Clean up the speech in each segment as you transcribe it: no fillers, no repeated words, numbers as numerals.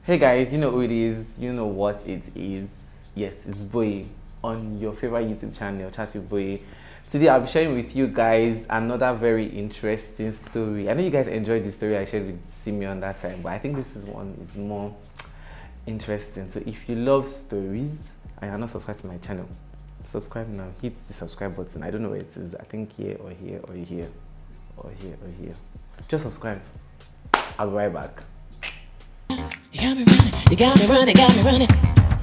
Hey guys, you know who it is, you know what it is. Yes, it's Boy on your favorite YouTube channel, Chat with Boy. Today I'll be sharing with you guys another very interesting story. I know you guys enjoyed the story I shared with Simeon that time, but I think this is one is more interesting. So if you love stories and you're not subscribed to my channel, subscribe now. Hit the subscribe button. I don't know where it is. I think here or here or here or here or here. Just subscribe. I'll be right back. You got me running, you got me running, got me running.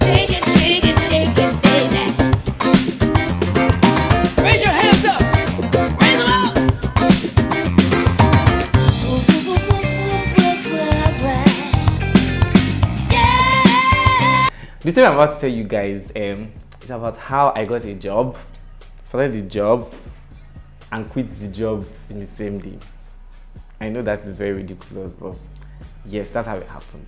Shake it, shake it, shake it, baby. Raise your hands up, raise them up. Yeah. The story I'm about to tell you guys is about how I got a job, started the job, and quit the job in the same day. I know that is very ridiculous, but yes, that's how it happened.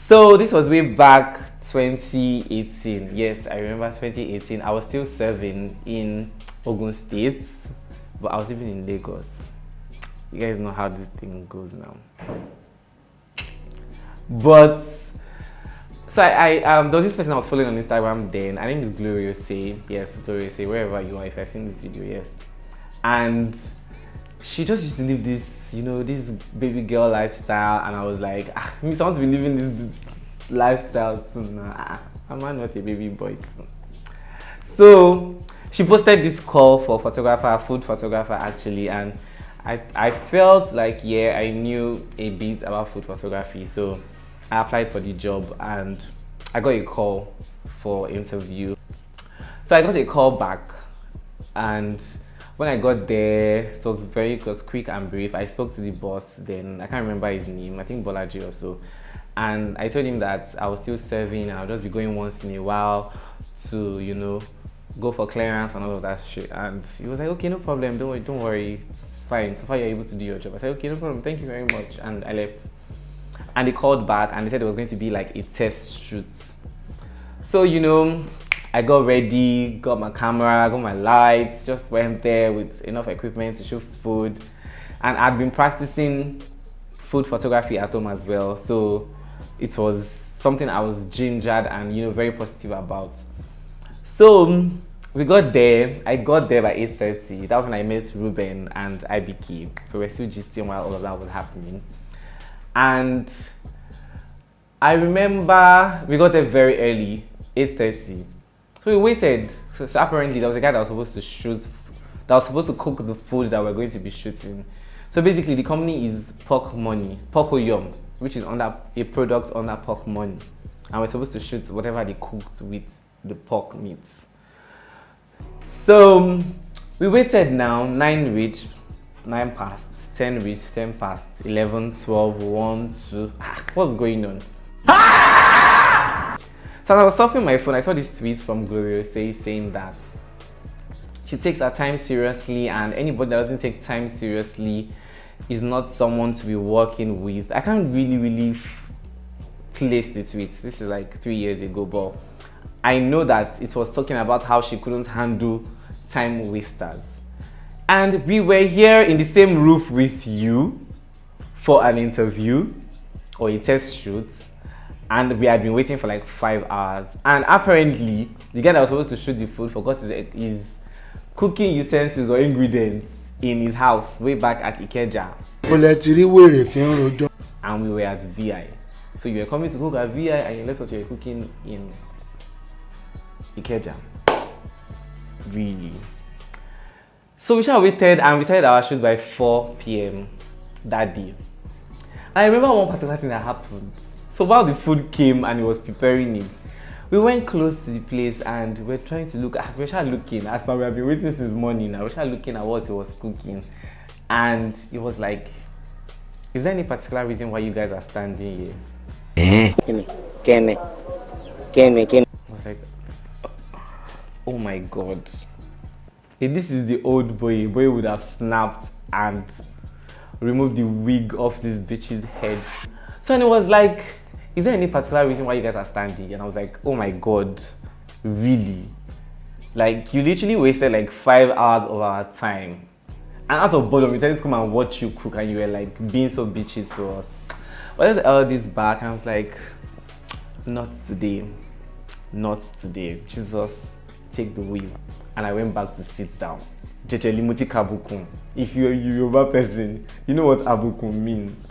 So this was way back 2018. Yes, I remember 2018. I was still serving in Ogun State, but I was living in Lagos. You guys know how this thing goes now. But so I there was this person I was following on Instagram then. Her name is Gloriousay. Yes, Gloriousay, wherever you are, if you've seen this video, yes. And she just used to live this, you know, this baby girl lifestyle, and I was like, me someone to be living this lifestyle too now. Am I not a baby boy too? So she posted this call for photographer, food photographer actually, and I felt like, yeah, I knew a bit about food photography, so I applied for the job and I got a call for interview. So I got a call back, and when I got there, it was quick and brief. I spoke to the boss then. I can't remember his name. I think Bolaji or so. And I told him that I was still serving and I'll just be going once in a while to, you know, go for clearance and all of that shit. And he was like, okay, no problem. Don't worry. It's fine. So far you're able to do your job. I said, okay, no problem. Thank you very much. And I left. And they called back and they said it was going to be like a test shoot. So, you know, I got ready, got my camera, got my lights, just went there with enough equipment to shoot food. And I'd been practicing food photography at home as well. So it was something I was gingered and, you know, very positive about. So we got there. I got there by 8:30. That was when I met Ruben and IBK. So we're still gisting while all of that was happening. And I remember we got there very early, 8:30. So we waited. So apparently there was a guy that was supposed to shoot, that was supposed to cook the food that we're going to be shooting. So basically the company is Pork Money, Pocoyom, which is under a product under Pork Money. And we're supposed to shoot whatever they cooked with the pork meat. So we waited now, 9 reached, 9 past, 10 reached, 10 past, 11, 12, 1, 2, what's going on? So as I was surfing my phone, I saw this tweet from Gloriousay saying that she takes her time seriously, and anybody that doesn't take time seriously is not someone to be working with. I can't really place the tweet. This is like 3 years ago, but I know that it was talking about how she couldn't handle time wasters. And we were here in the same roof with you for an interview or a test shoot. And we had been waiting for like 5 hours. And apparently, the guy that was supposed to shoot the food forgot his cooking utensils or ingredients in his house way back at Ikeja. And we were at VI. So you were coming to cook at VI and you left what you were cooking in Ikeja. Really? So we shall waited and we started our shoot by 4 p.m. that day. I remember one particular thing that happened. So while the food came and he was preparing it, we went close to the place and we were trying to look. We were looking, as far we have been waiting since morning now, we were looking at what he was cooking. And he was like, is there any particular reason why you guys are standing here? I was like, oh my god. If this is the old boy would have snapped and removed the wig off this bitch's head. So and it was like, is there any particular reason why you guys are standing? And I was like, oh my god, really? Like, you literally wasted like 5 hours of our time And out of boredom, we decided to come and watch you cook, and you were like being so bitchy to us. But let's all this back, and I was like, not today, not today. Jesus, take the wheel. And I went back to sit down. If you're a Yoruba person, you know what abukun means.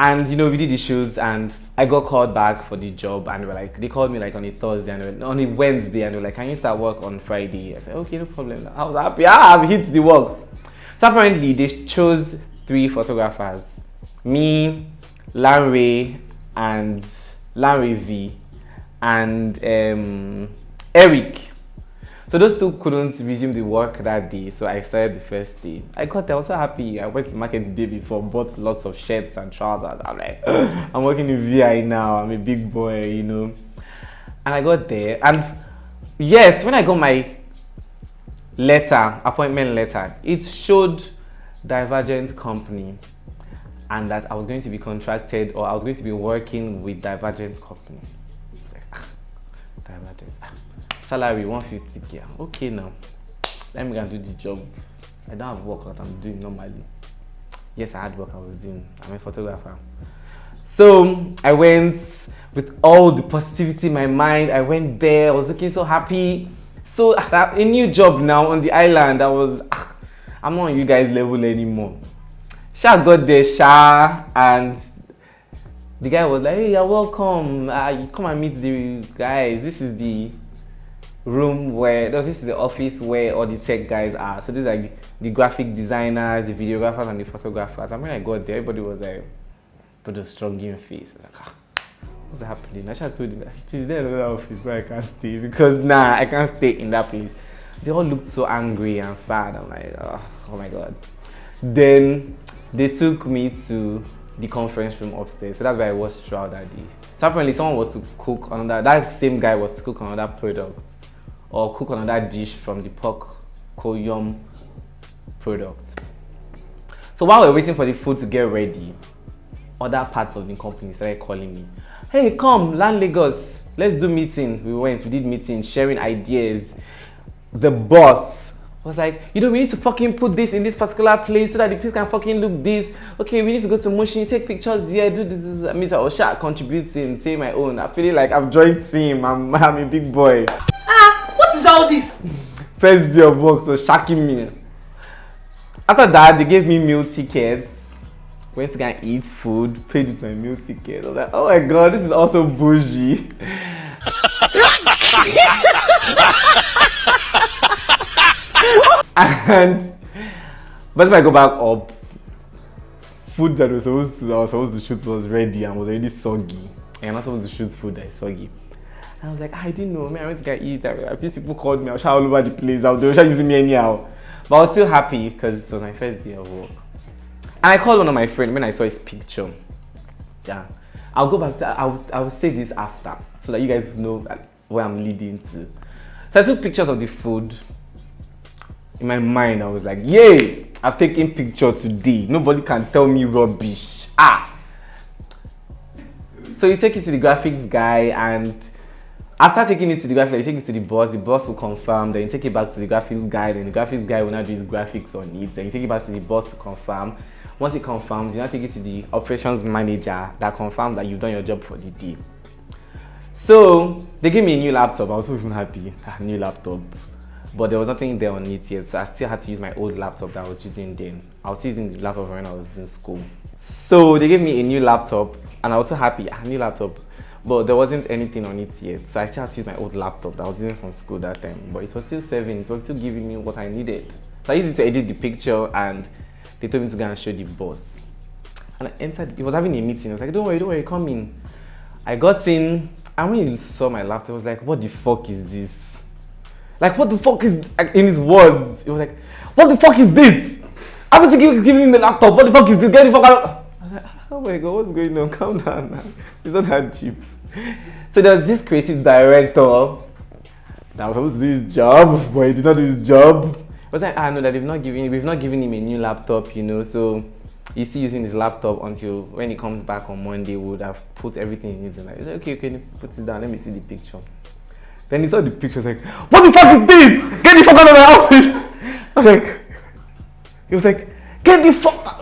And we did the shoots, and I got called back for the job, and they called me like on a Thursday and on a Wednesday, and they were like, can you start work on Friday? I said, okay, no problem. I was happy. I've hit the work. So apparently they chose 3 photographers, me, Lanre V, and Eric. So those 2 couldn't resume the work that day, so I started the first day. I was so happy. I went to market the day before, bought lots of shirts and trousers. I'm like, I'm working in VI now, I'm a big boy, And I got there, and yes, when I got my appointment letter, it showed Divergent Company, and that I was going to be contracted, or I was going to be working with Divergent Company. Divergent. Salary 150k. Okay, now let me go and do the job. I don't have work that I'm doing normally. Yes, I had work I was doing. I'm a photographer. So I went with all the positivity in my mind. I went there. I was looking so happy. So a new job now on the island. I'm not on you guys' level anymore. Sha got there, and the guy was like, hey, you're welcome. You come and meet the guys. This is the room this is the office where all the tech guys are. So these are the graphic designers, the videographers, and the photographers. And when I got there, everybody was like, put a strong in face. I was like, what's happening? I should have told him, please, there's another office where I can't stay, because I can't stay in that place. They all looked so angry and sad. I'm like, oh my god. Then they took me to the conference room upstairs. So that's where I was throughout that day. So apparently someone was to cook that same guy was to cook another product, or cook another dish from the pork koyom product. So while we're waiting for the food to get ready, other parts of the company started calling me. Hey, come, land Lagos, let's do meeting. We did meetings, sharing ideas. The boss was like, we need to fucking put this in this particular place so that the people can fucking look this. Okay, we need to go to Motion, take pictures here, do this. I mean, I was contributing, say my own. I'm feeling like I've joined team. I'm a big boy. What is all this? First day of work, so shocking me. After that, they gave me meal tickets. Went to go and eat food, paid with my meal ticket. I was like, oh my god, this is also bougie. And by the time I go back up, food that I was supposed to shoot was ready and was already soggy. And I'm not supposed to shoot food that is soggy. And I was like, I didn't know, man, I went to go eat. These people called me, I was all over the place. They were using me anyhow. But I was still happy because it was my first day of work. And I called one of my friends when I saw his picture. Yeah. I'll go back to, I'll say this after, so that you guys know where I'm leading to. So I took pictures of the food. In my mind, I was like, yay, I've taken picture today. Nobody can tell me rubbish. So you take it to the graphics guy, and after taking it to the graphics, you take it to the boss will confirm, then you take it back to the graphics guy, then the graphics guy will now do his graphics on it, then you take it back to the boss to confirm. Once it confirms, you now take it to the operations manager that confirms that you've done your job for the day. So they gave me a new laptop. I was so even happy, a new laptop. But there was nothing there on it yet, so I still had to use my old laptop that I was using then. I was using the laptop when I was in school. So they gave me a new laptop, and I was so happy, a new laptop. But there wasn't anything on it yet, so I still had to use my old laptop that I was using from school that time. But it was still serving, it was still giving me what I needed. So I used it to edit the picture, and they told me to go and show the boss. And I entered, he was having a meeting. I was like, don't worry, come in. I got in, and when he saw my laptop, I was like, what the fuck is this? Like, what the fuck is, in his words, he was like, what the fuck is this? Haven't you given him the laptop? What the fuck is this? Get the fuck out. I was like, oh my god, what's going on? Calm down, man. It's not that cheap. So there was this creative director that was supposed to do his job, but he did not do his job. I was like, no, that we've not given him a new laptop, you know, so he's still using his laptop until when he comes back on Monday, we would have put everything in it. And I was like, okay, put it down, let me see the picture. Then he saw the picture, like, what the fuck is this? Get the fuck out of my office! I was like, He was like, get the fuck out.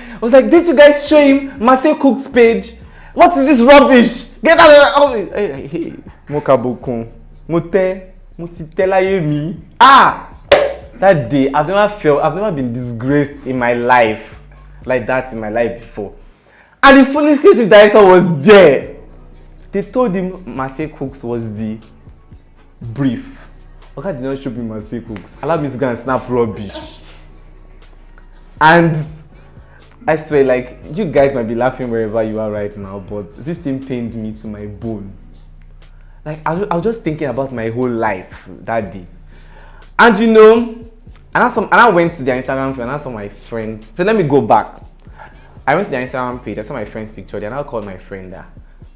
I was like, did you guys show him Marcel Cook's page? What is this rubbish? Get out of the office. Hey, Mokabokun. Me. That day, I've never been disgraced in my life like that in my life before. And the foolish creative director was there. They told him Marcel Cooks was the brief. Okay, did not show me Marcel Cooks. Allow me to go and snap rubbish. And I swear, like, you guys might be laughing wherever you are right now, but this thing pained me to my bone. Like, I was just thinking about my whole life that day. And you know, and I went to their Instagram page and I saw my friend. So let me go back. I went to their Instagram page, I saw my friend's picture, then I called my friend that,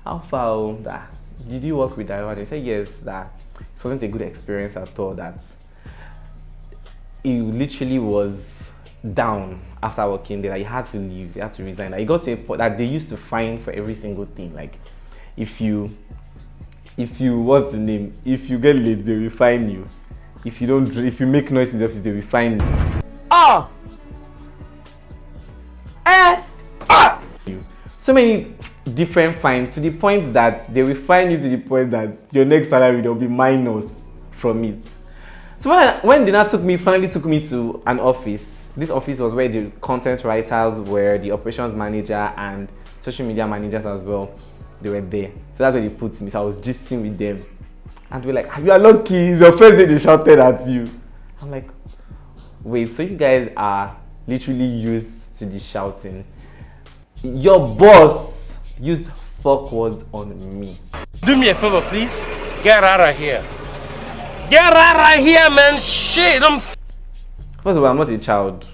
how far that? Did you work with that? They said yes, that it wasn't a good experience at all, that he literally was down after working there. Like, he had to leave, he had to resign. Like, he got to a point that they used to fine for every single thing. Like, if you what's the name? If you get late, they will fine you. If you make noise in the office, they will fine you. So many different fines, to the point that they will fine you to the point that your next salary will be minus from it. So when they finally took me to an office. This office was where the content writers were, the operations manager and social media managers as well. They were there. So that's where they put me. So I was gisting with them. And they were like, you are lucky, it's your first day they shouted at you. I'm like, wait, so you guys are literally used to the shouting. Your boss used fuck words on me. Do me a favor, please. Get out of here. Get out of here, man. Shit, First of all, I'm not a child.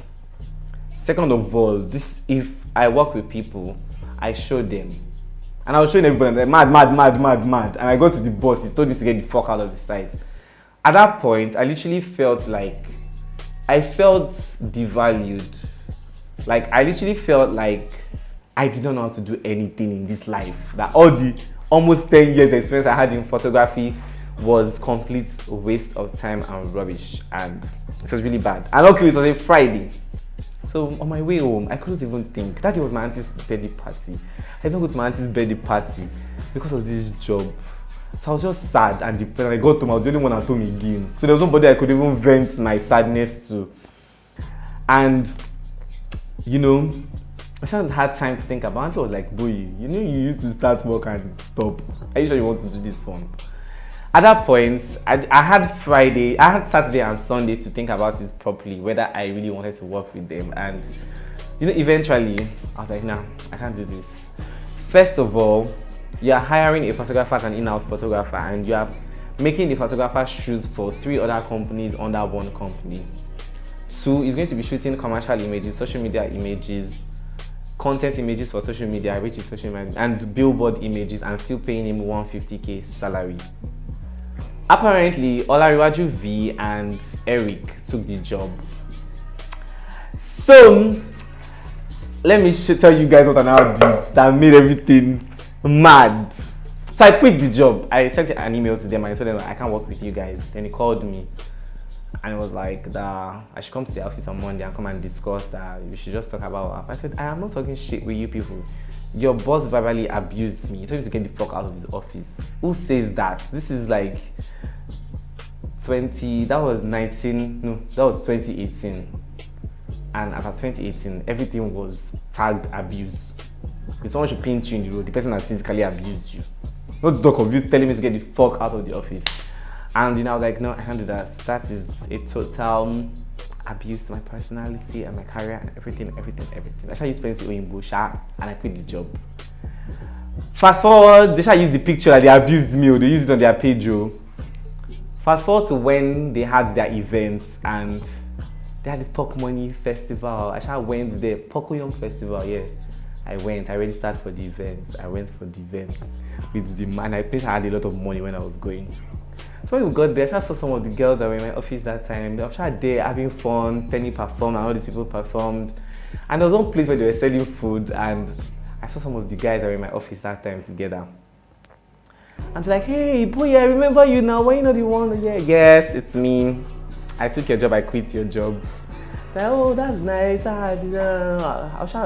Second of all, if I work with people, I show them. And I was showing everybody, like, mad. And I got to the boss, he told me to get the fuck out of the site. At that point, I literally felt like, I felt devalued. Like, I literally felt like I did not know how to do anything in this life. That all the almost 10 years experience I had in photography was complete waste of time and rubbish. And it was really bad. And luckily, it was a Friday. So on my way home, I couldn't even think. That day was my auntie's birthday party. I did not go to my auntie's birthday party because of this job. So I was just sad and depressed. I got home, I was the only one at home again. So there was nobody I could even vent my sadness to. And, you know, I just had time to think about it. I was like, boy, you know you used to start work and stop. Are you sure you want to do this one? At that point, I had Saturday and Sunday to think about it properly, whether I really wanted to work with them. And, you know, eventually, I was like, nah, I can't do this. First of all, you are hiring a photographer as an in-house photographer, and you are making the photographer shoot for 3 other companies under one company. 2, he's going to be shooting commercial images, social media images, content images for social media, which is social media, and billboard images, and still paying him 150k salary. Apparently, Olariwaju V and Eric took the job. So, let me tell you guys what I now did that made everything mad. So I quit the job. I sent an email to them and I told them I can't work with you guys. Then he called me and it was like that I should come to the office on Monday and come and discuss that we should just talk about what happened. I said, I am not talking shit with you people. Your boss verbally abused me. He told me to get the fuck out of his office. Who says that? This is like that was 2018. And as of 2018, everything was tagged abuse. If someone should pinch you in the road, the person has physically abused you. Not to talk of you telling me to get the fuck out of the office. And, you know, I was like, no, I can't do that. That is a total abuse to my personality and my career and everything. I shall use plenty in bush and I quit the job. Fast forward, they shall use the picture that they abused me, or they used it on their page. Fast forward to when they had their events and they had the Pok Money Festival. I shall went there, Poko Young Festival, yeah. I went, I registered for the event. I went for the event with the man. I think I had a lot of money when I was going. So when we got there, I saw some of the girls that were in my office that time. They were there having fun. Penny performed and all these people performed. And there was one place where they were selling food, and I saw some of the guys that were in my office that time together. And they're like, hey, boy, I remember you now. Why you not the one? Yeah, yes, it's me. I took your job, I quit your job. Like, oh, that's nice.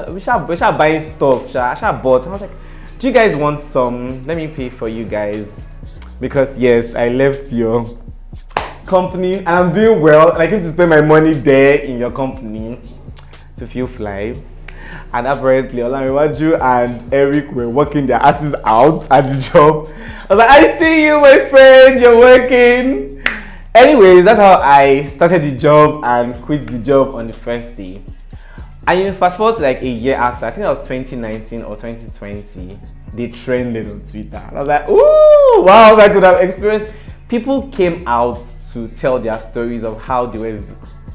We shall buy stuff. I shall bought. And I was like, do you guys want some? Let me pay for you guys. Because yes, I left your company and I'm doing well. And I came to spend my money there in your company to feel fly. And apparently Olamiwaju and Eric were working their asses out at the job. I was like, I see you, my friend, you're working. Anyways, that's how I started the job and quit the job on the first day. And you fast forward to like a year after, I think that was 2019 or 2020, they trended on Twitter. And I was like, ooh, wow, I could have experienced. People came out to tell their stories of how they were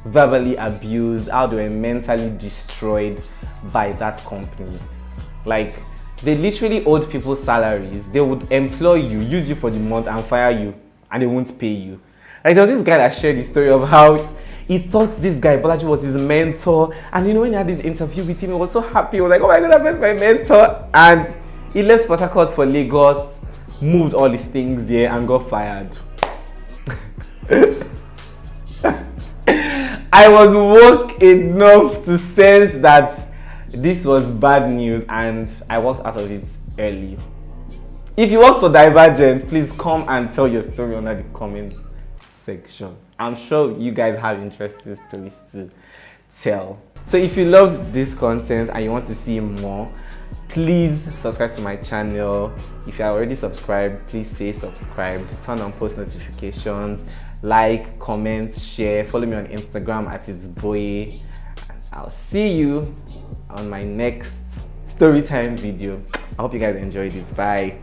verbally abused, how they were mentally destroyed by that company. Like, they literally owed people salaries. They would employ you, use you for the month and fire you, and they won't pay you. Like, there was this guy that shared the story of how he thought this guy Bolaji was his mentor, and when he had this interview with him, he was so happy. He was like, oh my god, that's my mentor. And he left Port Harcourt for Lagos, moved all his things there, and got fired. I was woke enough to sense that this was bad news, and I walked out of it early. If you work for Divergent, please come and tell your story under the comments section. I'm sure you guys have interesting stories to tell. So if you loved this content and you want to see more, please subscribe to my channel. If you are already subscribed, please stay subscribed, turn on post notifications, like, comment, share, follow me on Instagram at itsboye. I'll see you on my next story time video. I hope you guys enjoyed it. Bye.